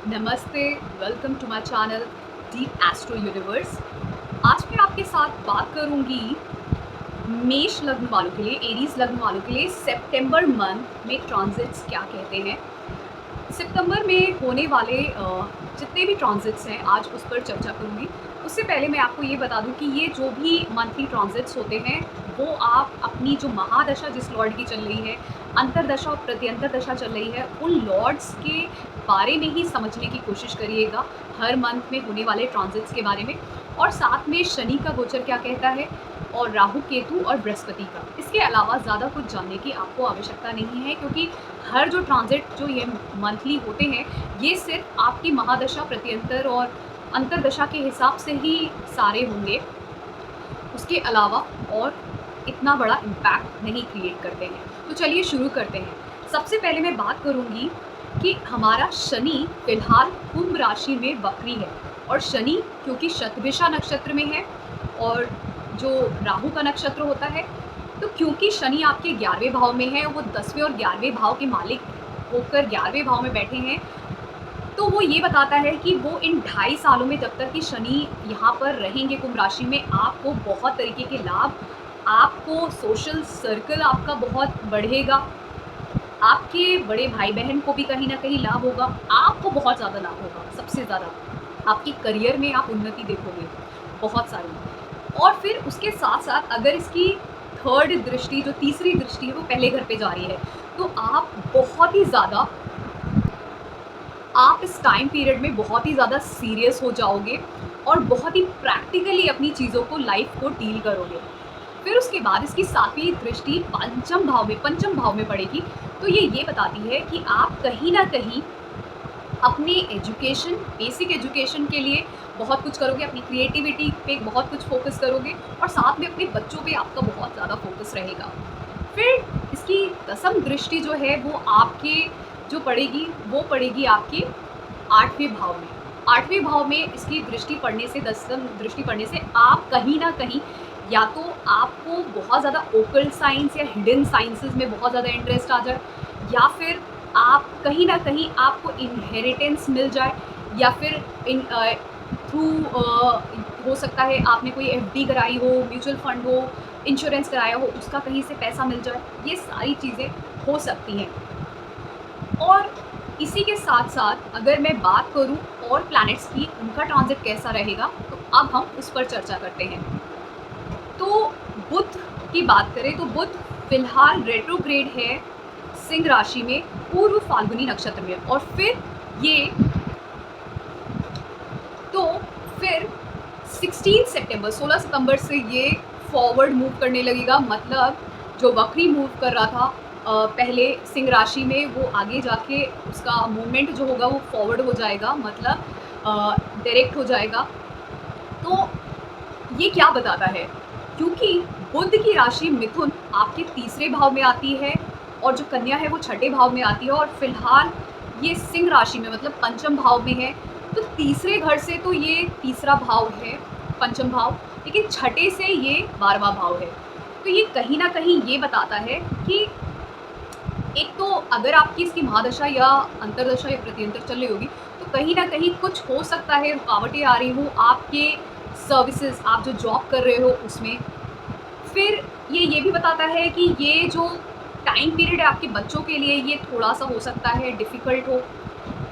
नमस्ते, welcome to my channel Deep astro universe. आज मैं आपके साथ बात करूंगी मेष लग्न वालों के लिए, एरीज लग्न वालों के लिए सितंबर मंथ में ट्रांजिट्स क्या कहते हैं। सितंबर में होने वाले जितने भी ट्रांजिट्स हैं आज उस पर चर्चा करूंगी। उससे पहले मैं आपको ये बता दूं कि ये जो भी मंथली ट्रांजिट्स होते हैं वो आप अपनी जो महादशा जिस लॉर्ड की चल रही है, अंतरदशा और प्रत्यंतर दशा चल रही है, उन लॉर्ड्स के बारे में ही समझने की कोशिश करिएगा हर मंथ में होने वाले ट्रांजिट्स के बारे में। और साथ में शनि का गोचर क्या कहता है और राहु केतु और बृहस्पति का। इसके अलावा ज़्यादा कुछ जानने की आपको आवश्यकता नहीं है, क्योंकि हर जो ट्रांजिट जो ये मंथली होते हैं ये सिर्फ आपकी महादशा प्रत्यंतर और अंतरदशा के हिसाब से ही सारे होंगे। उसके अलावा और इतना बड़ा इम्पैक्ट नहीं क्रिएट करते हैं। तो चलिए शुरू करते हैं। सबसे पहले मैं बात करूंगी कि हमारा शनि फिलहाल कुंभ राशि में वक्री है, और शनि क्योंकि शतभिषा नक्षत्र में है और जो राहु का नक्षत्र होता है, तो क्योंकि शनि आपके 11वें भाव में है, वो 10वें और 11वें भाव के मालिक होकर 11वें भाव में बैठे हैं। तो वो ये बताता है कि वो इन 2.5 सालों में जब तक कि शनि यहाँ पर रहेंगे कुंभ राशि में, आपको बहुत तरीके के लाभ, आपको सोशल सर्कल आपका बहुत बढ़ेगा, आपके बड़े भाई बहन को भी कहीं ना कहीं लाभ होगा, आपको बहुत ज़्यादा लाभ होगा। सबसे ज़्यादा आपके करियर में आप उन्नति देखोगे बहुत सारी। और फिर उसके साथ साथ अगर इसकी थर्ड दृष्टि, जो तीसरी दृष्टि है, वो पहले घर पे जा रही है, तो आप बहुत ही ज़्यादा, आप इस टाइम पीरियड में बहुत ही ज़्यादा सीरियस हो जाओगे और बहुत ही प्रैक्टिकली अपनी चीज़ों को, लाइफ को डील करोगे। फिर उसके बाद इसकी 7वीं दृष्टि पंचम भाव में पड़ेगी। तो ये बताती है कि आप कहीं ना कहीं अपने एजुकेशन, बेसिक एजुकेशन के लिए बहुत कुछ करोगे, अपनी क्रिएटिविटी पे बहुत कुछ फोकस करोगे, और साथ में अपने बच्चों पे आपका बहुत ज़्यादा फोकस रहेगा। फिर इसकी 10वीं दृष्टि जो है वो आपके जो पड़ेगी, वो पड़ेगी आपके 8वें भाव में। 8वें भाव में इसकी दृष्टि पड़ने से, 10वीं दृष्टि पड़ने से आप कहीं ना कहीं, या तो आपको बहुत ज़्यादा ओकल्ट साइंस या हिडन साइंसेस में बहुत ज़्यादा इंटरेस्ट आ जाए, या फिर आप कहीं ना कहीं आपको इनहेरिटेंस मिल जाए, या फिर इन थ्रू हो सकता है आपने कोई एफडी कराई हो, म्यूचुअल फंड हो, इंश्योरेंस कराया हो, उसका कहीं से पैसा मिल जाए। ये सारी चीज़ें हो सकती हैं। और इसी के साथ साथ अगर मैं बात करूं और प्लैनेट्स की, उनका ट्रांजिट कैसा रहेगा, तो अब हम उस पर चर्चा करते हैं। तो बुध की बात करें तो बुध फिलहाल रेट्रोग्रेड है सिंह राशि में, पूर्व फाल्गुनी नक्षत्र में। और फिर 16 सितंबर से ये फॉरवर्ड मूव करने लगेगा। मतलब जो वक्री मूव कर रहा था पहले सिंह राशि में, वो आगे जाके उसका मूवमेंट जो होगा वो फॉरवर्ड हो जाएगा, मतलब डायरेक्ट हो जाएगा। तो ये क्या बताता है, क्योंकि बुध की राशि मिथुन आपके 3रे भाव में आती है और जो कन्या है वो 6ठे भाव में आती है, और फिलहाल ये सिंह राशि में मतलब पंचम भाव में है। तो 3रे घर से तो ये 3रा भाव है, पंचम भाव, लेकिन 6ठे से ये 12वां भाव है। तो ये कहीं ना कहीं ये बताता है कि एक तो अगर आपकी इसकी महादशा या अंतरदशा या प्रत्यंतर चल रही होगी, तो कहीं ना कहीं कुछ हो सकता है, रुकावटें आ रही हो आपके सर्विसेज, आप जो जॉब कर रहे हो उसमें। फिर ये भी बताता है कि ये जो टाइम पीरियड है आपके बच्चों के लिए, ये थोड़ा सा हो सकता है डिफ़िकल्ट हो।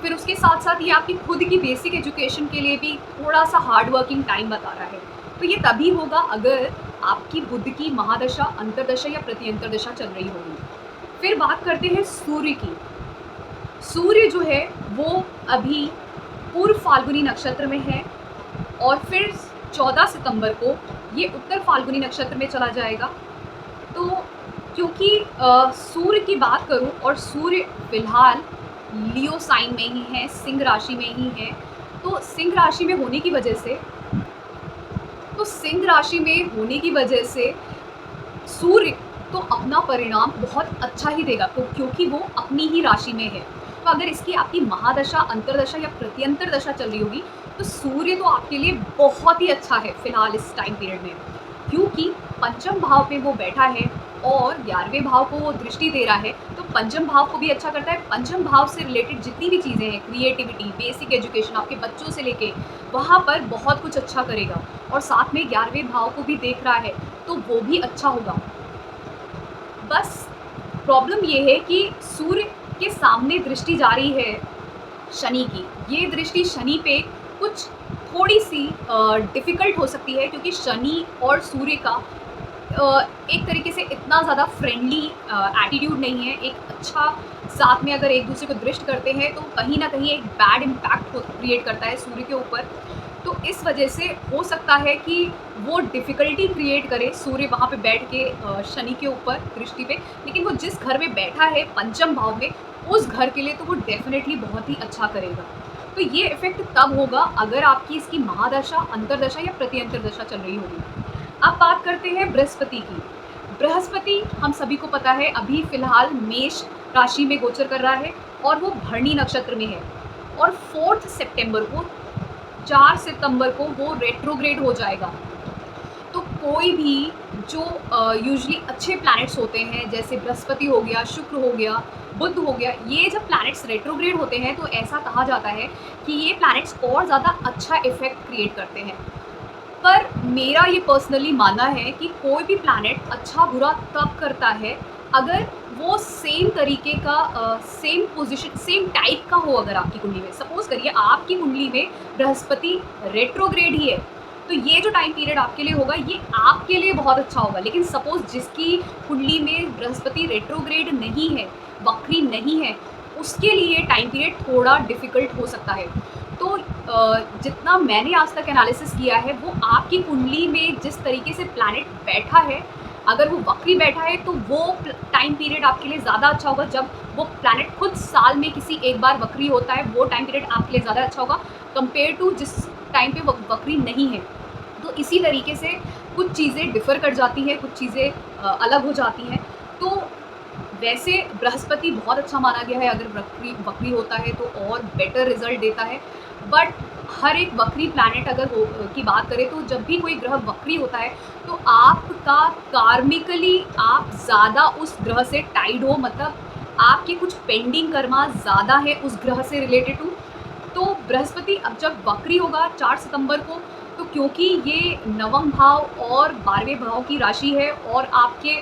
फिर उसके साथ साथ ये आपकी खुद की बेसिक एजुकेशन के लिए भी थोड़ा सा हार्ड वर्किंग टाइम बता रहा है। तो ये तभी होगा अगर आपकी बुध की महादशा, अंतरदशा या प्रत्यंतर दशा चल रही होगी। फिर बात करते हैं सूर्य की। सूर्य जो है वो अभी पूर्व फाल्गुनी नक्षत्र में है, और फिर 14 सितंबर को ये उत्तर फाल्गुनी नक्षत्र में चला जाएगा। तो क्योंकि सूर्य की बात करूं, और सूर्य फिलहाल लियो साइन में ही है, सिंह राशि में ही है, तो सिंह राशि में होने की वजह से सूर्य तो अपना परिणाम बहुत अच्छा ही देगा, तो क्योंकि वो अपनी ही राशि में है। तो अगर इसकी आपकी महादशा, अंतरदशा या प्रत्यंतर दशा चल रही होगी, तो सूर्य तो आपके लिए बहुत ही अच्छा है फिलहाल इस टाइम पीरियड में, क्योंकि पंचम भाव पे वो बैठा है और 11वें भाव को वो दृष्टि दे रहा है। तो पंचम भाव को भी अच्छा करता है। पंचम भाव से रिलेटेड जितनी भी चीज़ें हैं, क्रिएटिविटी, बेसिक एजुकेशन, आपके बच्चों से लेके वहाँ पर बहुत कुछ अच्छा करेगा। और साथ में 11वें भाव को भी देख रहा है तो वो भी अच्छा होगा। बस प्रॉब्लम ये है कि सूर्य के सामने दृष्टि जा रही है शनि की। ये दृष्टि शनि पे कुछ थोड़ी-सी डिफ़िकल्ट हो सकती है, क्योंकि शनि और सूर्य का एक तरीके से इतना ज़्यादा फ्रेंडली एटीट्यूड नहीं है। एक अच्छा साथ में अगर एक दूसरे को दृष्ट करते हैं तो कहीं न कहीं एक बैड इम्पैक्ट को क्रिएट करता है सूर्य के ऊपर। तो इस वजह से हो सकता है कि वो डिफ़िकल्टी क्रिएट करे सूर्य वहाँ पे बैठ के शनि के ऊपर दृष्टि पे। लेकिन वो जिस घर में बैठा है पंचम भाव में, उस घर के लिए तो वो डेफ़िनेटली बहुत ही अच्छा करेगा। तो ये इफ़ेक्ट तब होगा अगर आपकी इसकी महादशा, अंतर्दशा या प्रत्यंतर चल रही होगी। अब बात करते हैं बृहस्पति की। बृहस्पति हम सभी को पता है अभी फ़िलहाल मेष राशि में गोचर कर रहा है और वो भरणी नक्षत्र में है। और 4 सितंबर को 4 सितंबर को वो रेट्रोग्रेड हो जाएगा। तो कोई भी जो यूजुअली अच्छे प्लैनेट्स होते हैं, जैसे बृहस्पति हो गया, शुक्र हो गया, बुध हो गया, ये जब प्लैनेट्स रेट्रोग्रेड होते हैं तो ऐसा कहा जाता है कि ये प्लैनेट्स और ज़्यादा अच्छा इफ़ेक्ट क्रिएट करते हैं। पर मेरा ये पर्सनली मानना है कि कोई भी प्लैनेट अच्छा बुरा तब करता है अगर वो सेम तरीके का सेम पोजीशन, सेम टाइप का हो। अगर आपकी कुंडली में, सपोज करिए आपकी कुंडली में बृहस्पति रेट्रोग्रेड ही है, तो ये जो टाइम पीरियड आपके लिए होगा ये आपके लिए बहुत अच्छा होगा। लेकिन सपोज जिसकी कुंडली में बृहस्पति रेट्रोग्रेड नहीं है, वक्री नहीं है, उसके लिए टाइम पीरियड थोड़ा डिफ़िकल्ट हो सकता है। तो जितना मैंने आज तक एनालिसिस किया है, वो आपकी कुंडली में जिस तरीके से प्लैनेट बैठा है, अगर वो वक्री बैठा है तो वो टाइम पीरियड आपके लिए ज़्यादा अच्छा होगा। जब वो प्लैनेट खुद साल में किसी एक बार वक्री होता है, वो टाइम पीरियड आपके लिए ज़्यादा अच्छा होगा कंपेयर टू जिस टाइम पे वो वक्री नहीं है। तो इसी तरीके से कुछ चीज़ें डिफ़र कर जाती हैं, कुछ चीज़ें अलग हो जाती हैं। तो वैसे बृहस्पति बहुत अच्छा माना गया है, अगर वक्री होता है तो और बेटर रिजल्ट देता है। बट हर एक वक्री प्लैनेट अगर की बात करें, तो जब भी कोई ग्रह वक्री होता है तो आपका कार्मिकली आप ज़्यादा उस ग्रह से टाइड हो, मतलब आपके कुछ पेंडिंग कर्मा ज़्यादा है उस ग्रह से रिलेटेड टू। तो बृहस्पति अब जब वक्री होगा 4 सितंबर को, तो क्योंकि ये नवम भाव और 12वें भाव की राशि है और आपके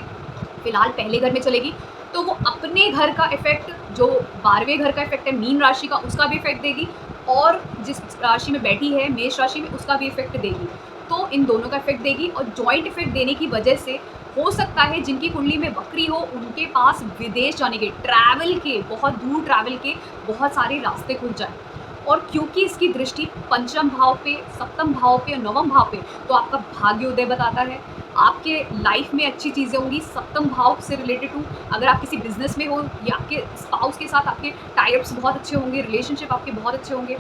फिलहाल पहले घर में चलेगी, तो वो अपने घर का इफेक्ट, जो 12वें घर का इफेक्ट है मीन राशि का, उसका भी इफेक्ट देगी, और जिस राशि में बैठी है मेष राशि में, उसका भी इफेक्ट देगी। तो इन दोनों का इफेक्ट देगी, और जॉइंट इफेक्ट देने की वजह से हो सकता है जिनकी कुंडली में वक्री हो उनके पास विदेश जाने के, ट्रैवल के, बहुत दूर ट्रैवल के बहुत सारे रास्ते खुल जाए। और क्योंकि इसकी दृष्टि पंचम भाव पे, सप्तम भाव पे और नवम भाव पे, तो आपका भाग्योदय बताता है, आपके लाइफ में अच्छी चीज़ें होंगी सप्तम भाव से रिलेटेड टू। अगर आप किसी बिजनेस में हो या आपके स्पाउस के साथ आपके टाइप्स बहुत अच्छे होंगे, रिलेशनशिप आपके बहुत अच्छे होंगे,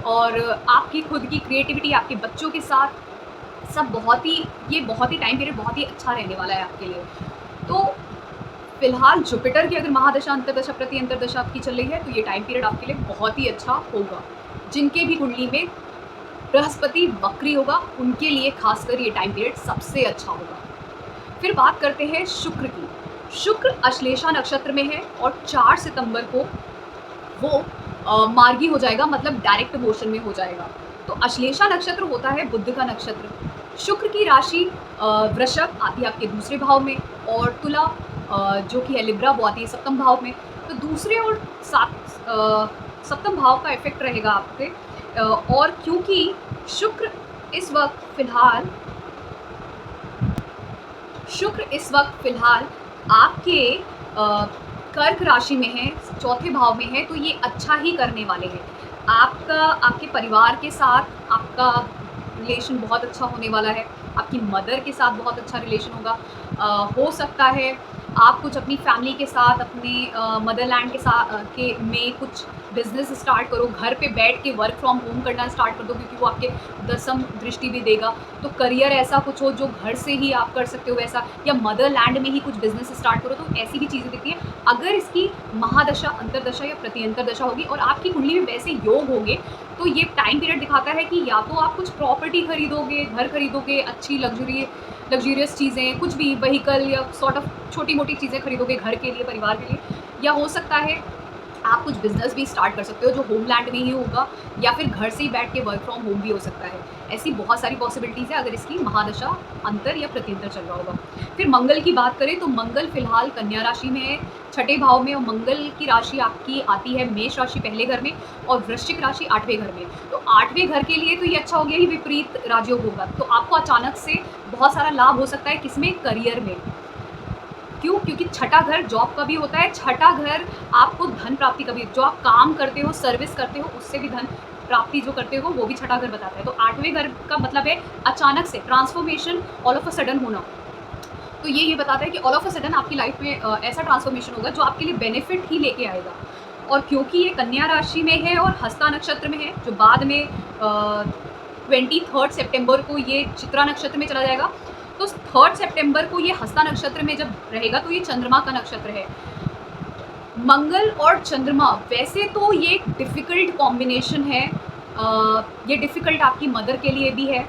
और आपकी खुद की क्रिएटिविटी, आपके बच्चों के साथ सब बहुत ही, ये बहुत ही टाइम पीरियड बहुत ही अच्छा रहने वाला है आपके लिए। तो फिलहाल जुपिटर की अगर महादशा, अंतर्दशा, प्रति अंतर्दशा आपकी चल रही है, तो ये टाइम पीरियड आपके लिए बहुत ही अच्छा होगा। जिनके भी कुंडली में बृहस्पति वक्री होगा उनके लिए खासकर ये टाइम पीरियड सबसे अच्छा होगा। फिर बात करते हैं शुक्र की। शुक्र अश्लेषा नक्षत्र में है और 4 सितंबर को वो मार्गी हो जाएगा, मतलब डायरेक्ट मोशन में हो जाएगा। तो अश्लेषा नक्षत्र होता है बुध का नक्षत्र। शुक्र की राशि वृषभ आती है आपके दूसरे भाव में, और तुला जो कि है लिब्रा, वो आती है सप्तम भाव में। तो दूसरे और सप्तम भाव का इफेक्ट रहेगा आपके। और क्योंकि शुक्र इस वक्त फिलहाल आपके कर्क राशि में है, चौथे भाव में है, तो ये अच्छा ही करने वाले हैं। आपके परिवार के साथ आपका रिलेशन बहुत अच्छा होने वाला है, आपकी मदर के साथ बहुत अच्छा रिलेशन होगा। हो सकता है आप कुछ अपनी फैमिली के साथ, अपने मदरलैंड के साथ में कुछ बिजनेस स्टार्ट करो, घर पे बैठ के वर्क फ्रॉम होम करना स्टार्ट कर दो, क्योंकि वो आपके दसम दृष्टि भी देगा। तो करियर ऐसा कुछ हो जो घर से ही आप कर सकते हो वैसा, या मदरलैंड में ही कुछ बिजनेस स्टार्ट करो, तो ऐसी भी चीज़ें दिखती हैं। अगर इसकी महादशा, अंतर्दशा या प्रत्यंतरदशा होगी और आपकी कुंडली में वैसे योग होंगे, तो ये टाइम पीरियड दिखाता है कि या तो आप कुछ प्रॉपर्टी खरीदोगे, घर खरीदोगे, अच्छी लग्जूरियस चीज़ें, कुछ भी व्हीकल या सॉर्ट ऑफ छोटी मोटी चीज़ें खरीदोगे घर के लिए, परिवार के लिए, या हो सकता है आप कुछ बिज़नेस भी स्टार्ट कर सकते हो जो होमलैंड में ही होगा, या फिर घर से ही बैठ के वर्क फ्रॉम होम भी हो सकता है। ऐसी बहुत सारी पॉसिबिलिटीज़ है अगर इसकी महादशा अंतर या प्रत्यंतर चल रहा होगा। फिर मंगल की बात करें तो मंगल फिलहाल कन्या राशि में है, छठे भाव में, और मंगल की राशि आपकी आती है मेष राशि पहले घर में और वृश्चिक राशि 8वें घर में। तो 8वें घर के लिए तो ये अच्छा हो गया, ही विपरीत राजयोग होगा, तो आपको अचानक से बहुत सारा लाभ हो सकता है। किसमें? करियर में। क्यों? क्योंकि छठा घर जॉब का भी होता है, छठा घर आपको धन प्राप्ति का भी, जो आप काम करते हो, सर्विस करते हो, उससे भी धन प्राप्ति जो करते हो वो भी छठा घर बताता है। तो 8वें घर का मतलब है अचानक से transformation, all of a sudden होना। तो ये बताता है कि ऑल ऑफ अ सडन आपकी लाइफ में ऐसा ट्रांसफॉर्मेशन होगा जो आपके लिए बेनिफिट ही लेके आएगा। और क्योंकि ये कन्या राशि में है और हस्ता नक्षत्र में है, जो बाद में 23 सितंबर को ये चित्रा नक्षत्र में चला जाएगा, तो 3 सितंबर को ये हस्ता नक्षत्र में जब रहेगा तो ये चंद्रमा का नक्षत्र है। मंगल और चंद्रमा, वैसे तो ये एक डिफ़िकल्ट कॉम्बिनेशन है, ये डिफ़िकल्ट आपकी मदर के लिए भी है,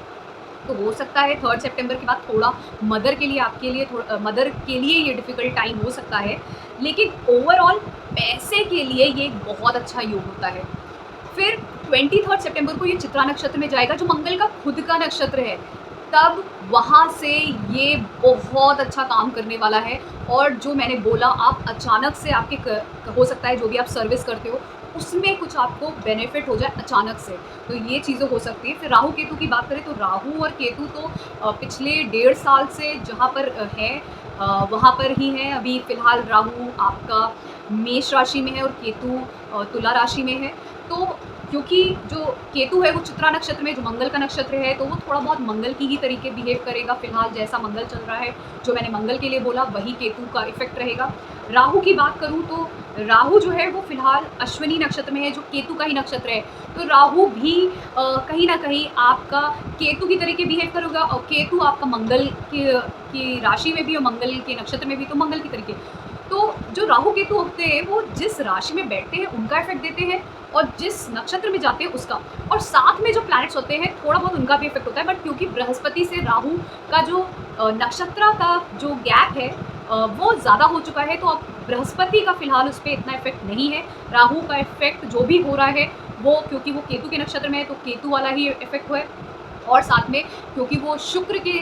तो हो सकता है 3 सितंबर के बाद थोड़ा मदर के लिए, आपके लिए मदर के लिए ये डिफ़िकल्ट टाइम हो सकता है, लेकिन ओवरऑल पैसे के लिए ये एक बहुत अच्छा योग होता है। फिर 23 सितंबर को ये चित्रा नक्षत्र में जाएगा जो मंगल का खुद का नक्षत्र है, तब वहाँ से ये बहुत अच्छा काम करने वाला है। और जो मैंने बोला, आप अचानक से आपके हो सकता है जो भी आप सर्विस करते हो उसमें कुछ आपको बेनिफिट हो जाए अचानक से, तो ये चीज़ें हो सकती है। फिर राहु केतु की बात करें तो राहु और केतु तो पिछले 1.5 साल से जहाँ पर है वहाँ पर ही है। अभी फ़िलहाल राहु आपका मेष राशि में है और केतु तुला राशि में है। तो क्योंकि जो केतु है वो चित्रा नक्षत्र में, जो मंगल का नक्षत्र है, तो वो थोड़ा बहुत मंगल की ही तरीके बिहेव करेगा। फिलहाल जैसा मंगल चल रहा है, जो मैंने मंगल के लिए बोला वही केतु का इफेक्ट रहेगा। राहु की बात करूँ तो राहु जो है वो फिलहाल अश्विनी नक्षत्र में है, जो केतु का ही नक्षत्र है। तो राहु भी कहीं ना कहीं आपका केतु की तरीके बिहेव करेगा, और केतु आपका मंगल की राशि में भी और मंगल के नक्षत्र में भी, तो मंगल की तरीके। तो जो राहु केतु होते हैं वो जिस राशि में बैठते हैं उनका इफेक्ट देते हैं, और जिस नक्षत्र में जाते हैं उसका, और साथ में जो प्लैनेट्स होते हैं थोड़ा बहुत उनका भी इफेक्ट होता है। बट क्योंकि बृहस्पति से राहु का जो नक्षत्र का जो गैप है वो ज़्यादा हो चुका है, तो अब बृहस्पति का फिलहाल उस पर इतना इफेक्ट नहीं है। राहु का इफेक्ट जो भी हो रहा है वो, क्योंकि वो केतु के नक्षत्र में है, तो केतु वाला ही इफेक्ट हुआ है। और साथ में क्योंकि वो शुक्र के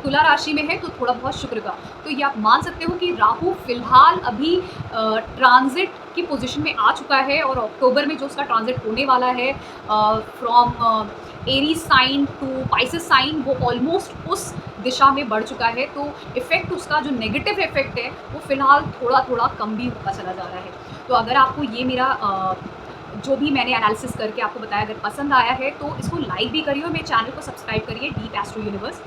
तुला राशि में है, तो थोड़ा बहुत शुक्र का, तो ये आप मान सकते हो कि राहु फिलहाल अभी ट्रांजिट की पोजीशन में आ चुका है, और अक्टूबर में जो उसका ट्रांजिट होने वाला है from Aries sign to Pisces sign, वो ऑलमोस्ट उस दिशा में बढ़ चुका है। तो इफेक्ट उसका जो नेगेटिव इफेक्ट है वो फिलहाल थोड़ा थोड़ा कम भी होता चला जा रहा है। तो अगर आपको ये मेरा जो भी मैंने एनालिसिस करके आपको बताया अगर पसंद आया है तो इसको लाइक भी करिए और मेरे चैनल को सब्सक्राइब करिए, डीप एस्ट्रो यूनिवर्स।